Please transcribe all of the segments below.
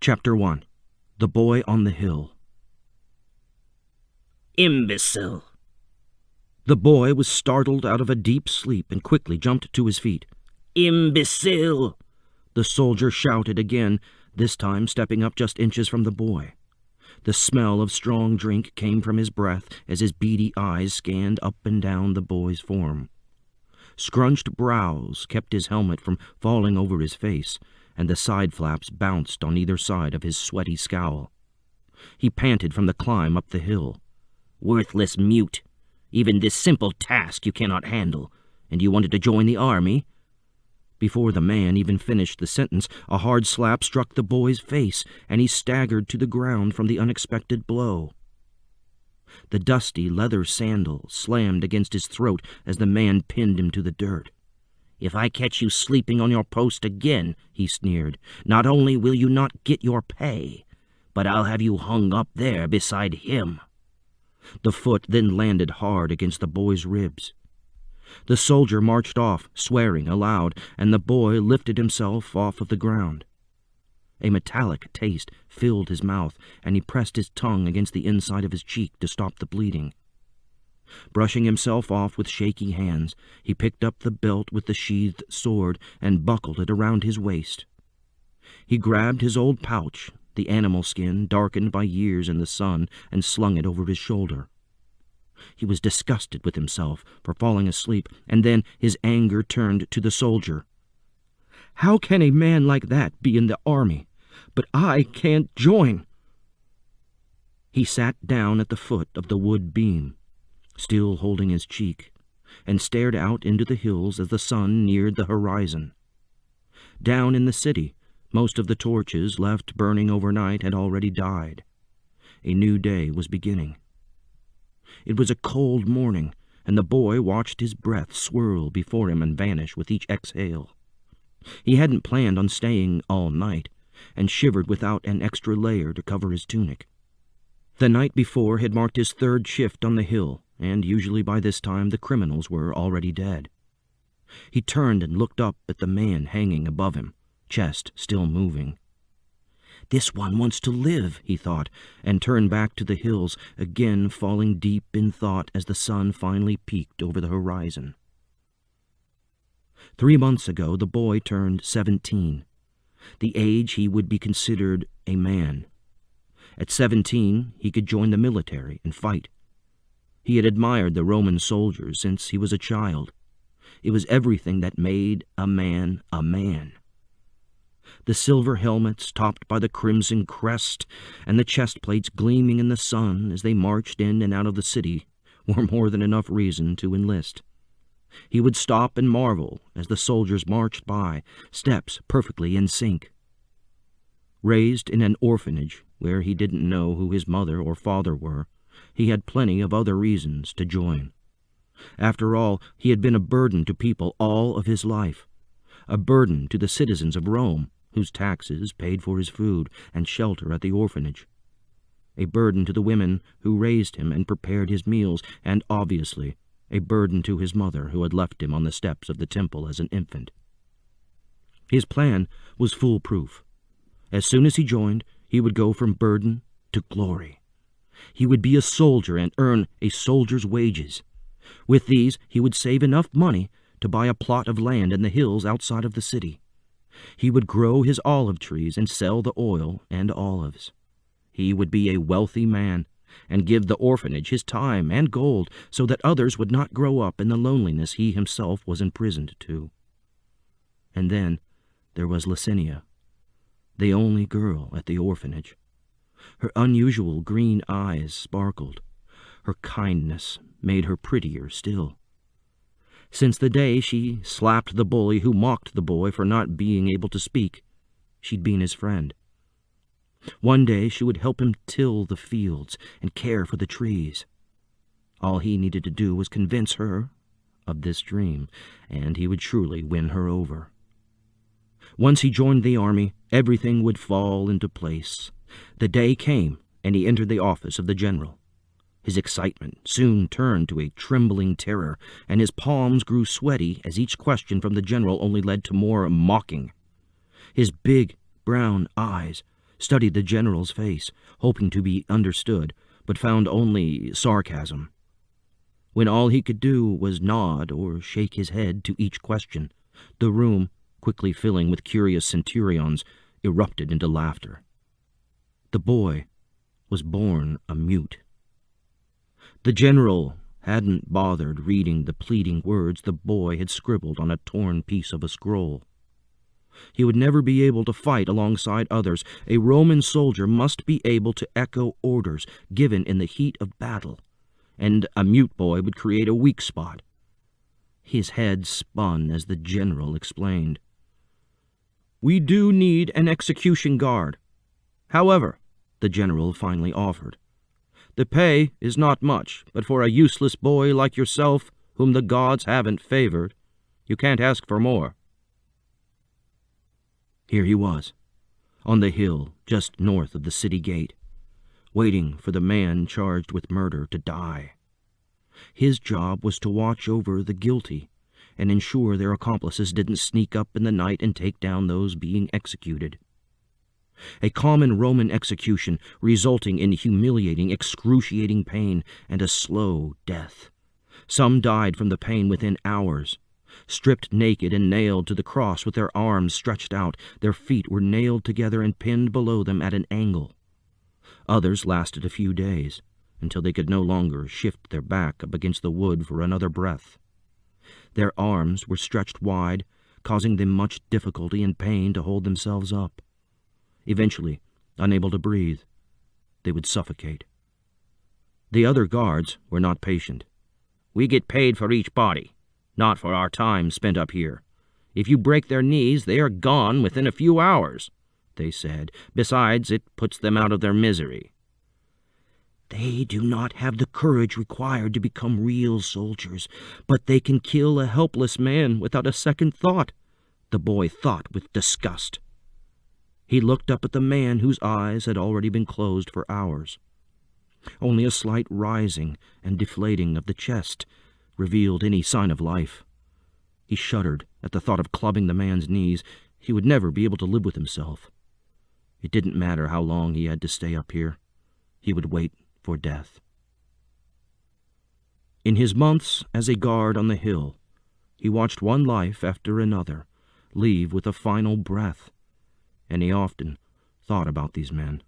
Chapter 1. The Boy on the Hill. Imbecile! The boy was startled out of a deep sleep and quickly jumped to his feet. Imbecile! The soldier shouted again, this time stepping up just inches from the boy. The smell of strong drink came from his breath as his beady eyes scanned up and down the boy's form. Scrunched brows kept his helmet from falling over his face, and the side flaps bounced on either side of his sweaty scowl. He panted from the climb up the hill. Worthless mute! Even this simple task you cannot handle, and you wanted to join the army? Before the man even finished the sentence, a hard slap struck the boy's face, and he staggered to the ground from the unexpected blow. The dusty leather sandal slammed against his throat as the man pinned him to the dirt. If I catch you sleeping on your post again, he sneered, not only will you not get your pay, but I'll have you hung up there beside him. The foot then landed hard against the boy's ribs. The soldier marched off, swearing aloud, and the boy lifted himself off of the ground. A metallic taste filled his mouth, and he pressed his tongue against the inside of his cheek to stop the bleeding. Brushing himself off with shaky hands, he picked up the belt with the sheathed sword and buckled it around his waist. He grabbed his old pouch, the animal skin darkened by years in the sun, and slung it over his shoulder. He was disgusted with himself for falling asleep, and then his anger turned to the soldier. "How can a man like that be in the army? But I can't join." He sat down at the foot of the wood beam, still holding his cheek, and stared out into the hills as the sun neared the horizon. Down in the city, most of the torches left burning overnight had already died. A new day was beginning. It was a cold morning, and the boy watched his breath swirl before him and vanish with each exhale. He hadn't planned on staying all night, and shivered without an extra layer to cover his tunic. The night before had marked his third shift on the hill, and usually by this time the criminals were already dead. He turned and looked up at the man hanging above him, chest still moving. This one wants to live, he thought, and turned back to the hills, again falling deep in thought as the sun finally peaked over the horizon. 3 months ago the boy turned 17, the age he would be considered a man. At 17 he could join the military and fight. He had admired the Roman soldiers since he was a child. It was everything that made a man a man. The silver helmets topped by the crimson crest and the chest plates gleaming in the sun as they marched in and out of the city were more than enough reason to enlist. He would stop and marvel as the soldiers marched by, steps perfectly in sync. Raised in an orphanage where he didn't know who his mother or father were, he had plenty of other reasons to join. After all, he had been a burden to people all of his life, a burden to the citizens of Rome, whose taxes paid for his food and shelter at the orphanage, a burden to the women who raised him and prepared his meals, and obviously a burden to his mother who had left him on the steps of the temple as an infant. His plan was foolproof. As soon as he joined, he would go from burden to glory. He would be a soldier and earn a soldier's wages. With these, he would save enough money to buy a plot of land in the hills outside of the city. He would grow his olive trees and sell the oil and olives. He would be a wealthy man and give the orphanage his time and gold so that others would not grow up in the loneliness he himself was imprisoned to. And then there was Licinia, the only girl at the orphanage. Her unusual green eyes sparkled. Her kindness made her prettier still. Since the day she slapped the bully who mocked the boy for not being able to speak, she'd been his friend. One day she would help him till the fields and care for the trees. All he needed to do was convince her of this dream, and he would surely win her over. Once he joined the army, everything would fall into place. The day came, and he entered the office of the general. His excitement soon turned to a trembling terror, and his palms grew sweaty as each question from the general only led to more mocking. His big brown eyes studied the general's face, hoping to be understood, but found only sarcasm. When all he could do was nod or shake his head to each question, the room, quickly filling with curious centurions, erupted into laughter. The boy was born a mute. The general hadn't bothered reading the pleading words the boy had scribbled on a torn piece of a scroll. He would never be able to fight alongside others. A Roman soldier must be able to echo orders given in the heat of battle, and a mute boy would create a weak spot. His head spun as the general explained. "We do need an execution guard. However," the general finally offered, "the pay is not much, but for a useless boy like yourself, whom the gods haven't favored, you can't ask for more." Here he was, on the hill just north of the city gate, waiting for the man charged with murder to die. His job was to watch over the guilty and ensure their accomplices didn't sneak up in the night and take down those being executed. A common Roman execution resulting in humiliating, excruciating pain and a slow death. Some died from the pain within hours. Stripped naked and nailed to the cross with their arms stretched out, their feet were nailed together and pinned below them at an angle. Others lasted a few days, until they could no longer shift their back up against the wood for another breath. Their arms were stretched wide, causing them much difficulty and pain to hold themselves up. Eventually, unable to breathe, they would suffocate. The other guards were not patient. "We get paid for each body, not for our time spent up here. If you break their knees, they are gone within a few hours," they said. "Besides, it puts them out of their misery." "They do not have the courage required to become real soldiers, but they can kill a helpless man without a second thought," the boy thought with disgust. He looked up at the man whose eyes had already been closed for hours. Only a slight rising and deflating of the chest revealed any sign of life. He shuddered at the thought of clubbing the man's knees. He would never be able to live with himself. It didn't matter how long he had to stay up here. He would wait for death. In his months as a guard on the hill, he watched one life after another leave with a final breath, and he often thought about these men.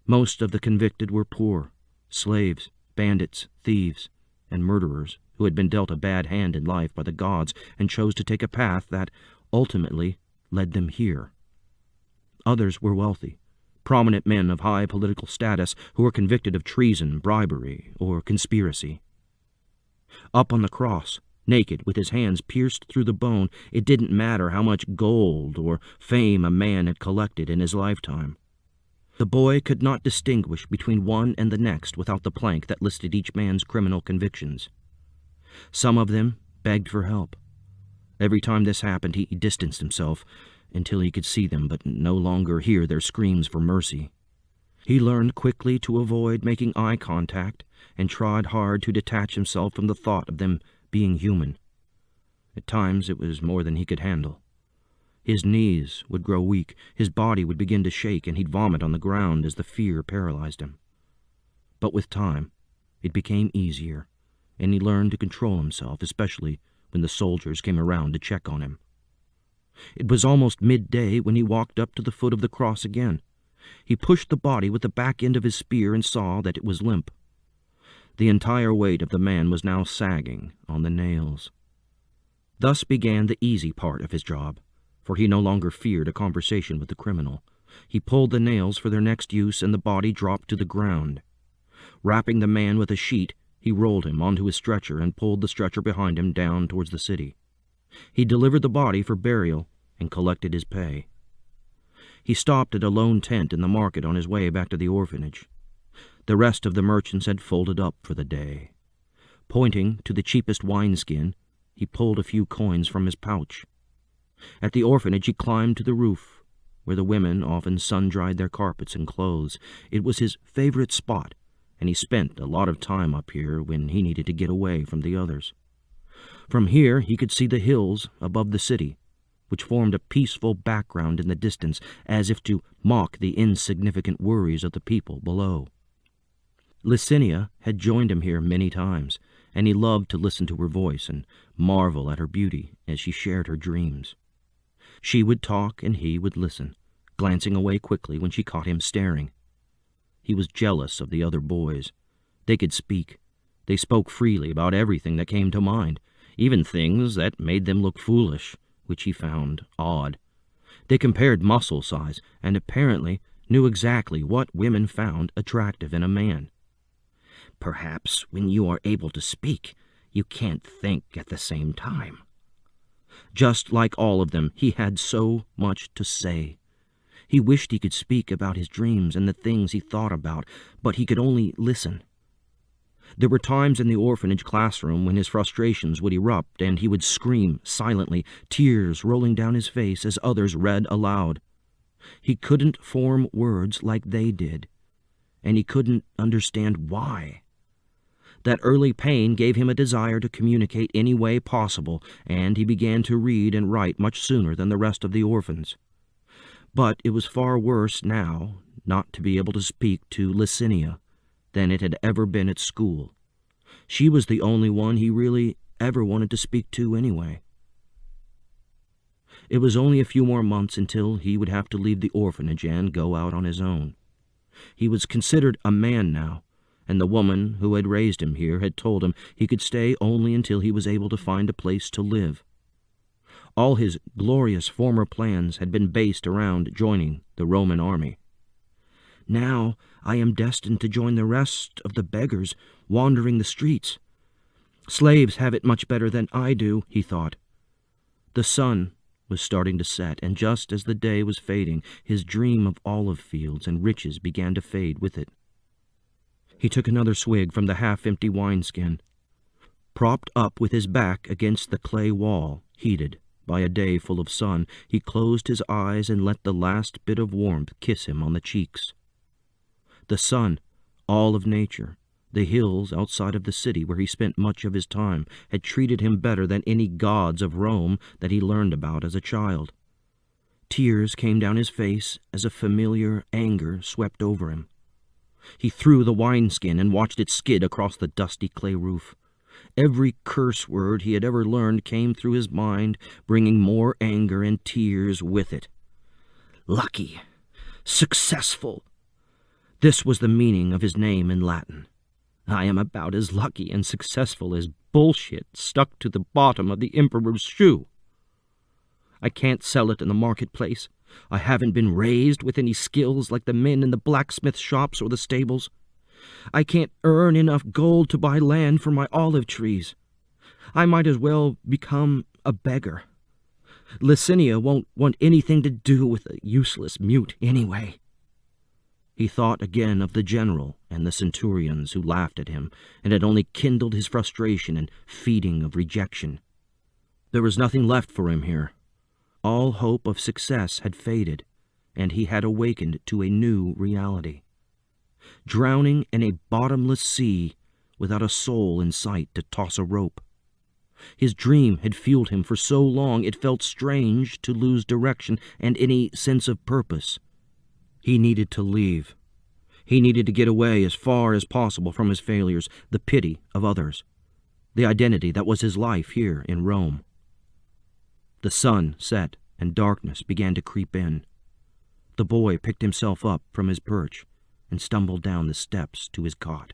Most of the convicted were poor, slaves, bandits, thieves, and murderers who had been dealt a bad hand in life by the gods and chose to take a path that ultimately led them here. Others were wealthy, prominent men of high political status who were convicted of treason, bribery, or conspiracy. Up on the cross, naked, with his hands pierced through the bone, it didn't matter how much gold or fame a man had collected in his lifetime. The boy could not distinguish between one and the next without the plank that listed each man's criminal convictions. Some of them begged for help. Every time this happened, he distanced himself until he could see them but no longer hear their screams for mercy. He learned quickly to avoid making eye contact and tried hard to detach himself from the thought of them being human. At times it was more than he could handle. His knees would grow weak, his body would begin to shake, and he'd vomit on the ground as the fear paralyzed him. But with time, it became easier, and he learned to control himself, especially when the soldiers came around to check on him. It was almost midday when he walked up to the foot of the cross again. He pushed the body with the back end of his spear and saw that it was limp. The entire weight of the man was now sagging on the nails. Thus began the easy part of his job, for he no longer feared a conversation with the criminal. He pulled the nails for their next use, and the body dropped to the ground. Wrapping the man with a sheet, he rolled him onto his stretcher and pulled the stretcher behind him down towards the city. He delivered the body for burial and collected his pay. He stopped at a lone tent in the market on his way back to the orphanage. The rest of the merchants had folded up for the day. Pointing to the cheapest wineskin, he pulled a few coins from his pouch. At the orphanage he climbed to the roof, where the women often sun-dried their carpets and clothes. It was his favorite spot, and he spent a lot of time up here when he needed to get away from the others. From here he could see the hills above the city, which formed a peaceful background in the distance, as if to mock the insignificant worries of the people below. Licinia had joined him here many times, and he loved to listen to her voice and marvel at her beauty as she shared her dreams. She would talk and he would listen, glancing away quickly when she caught him staring. He was jealous of the other boys. They could speak. They spoke freely about everything that came to mind, even things that made them look foolish, which he found odd. They compared muscle size and apparently knew exactly what women found attractive in a man. Perhaps when you are able to speak, you can't think at the same time. Just like all of them, he had so much to say. He wished he could speak about his dreams and the things he thought about, but he could only listen. There were times in the orphanage classroom when his frustrations would erupt and he would scream silently, tears rolling down his face as others read aloud. He couldn't form words like they did, and he couldn't understand why. That early pain gave him a desire to communicate any way possible, and he began to read and write much sooner than the rest of the orphans. But it was far worse now not to be able to speak to Licinia than it had ever been at school. She was the only one he really ever wanted to speak to anyway. It was only a few more months until he would have to leave the orphanage and go out on his own. He was considered a man now, and the woman who had raised him here had told him he could stay only until he was able to find a place to live. All his glorious former plans had been based around joining the Roman army. Now I am destined to join the rest of the beggars wandering the streets. Slaves have it much better than I do, he thought. The sun was starting to set, and just as the day was fading, his dream of olive fields and riches began to fade with it. He took another swig from the half-empty wineskin. Propped up with his back against the clay wall, heated by a day full of sun, he closed his eyes and let the last bit of warmth kiss him on the cheeks. The sun, all of nature, the hills outside of the city where he spent much of his time, had treated him better than any gods of Rome that he learned about as a child. Tears came down his face as a familiar anger swept over him. He threw the wineskin and watched it skid across the dusty clay roof. Every curse word he had ever learned came through his mind, bringing more anger and tears with it. Lucky. Successful. This was the meaning of his name in Latin. I am about as lucky and successful as bullshit stuck to the bottom of the emperor's shoe. I can't sell it in the marketplace. I haven't been raised with any skills like the men in the blacksmith shops or the stables. I can't earn enough gold to buy land for my olive trees. I might as well become a beggar. Licinia won't want anything to do with a useless mute anyway. He thought again of the general and the centurions who laughed at him and had only kindled his frustration and feeding of rejection. There was nothing left for him here. All hope of success had faded, and he had awakened to a new reality. Drowning in a bottomless sea without a soul in sight to toss a rope. His dream had fueled him for so long it felt strange to lose direction and any sense of purpose. He needed to leave. He needed to get away as far as possible from his failures, the pity of others, the identity that was his life here in Rome. The sun set and darkness began to creep in. The boy picked himself up from his perch and stumbled down the steps to his cot.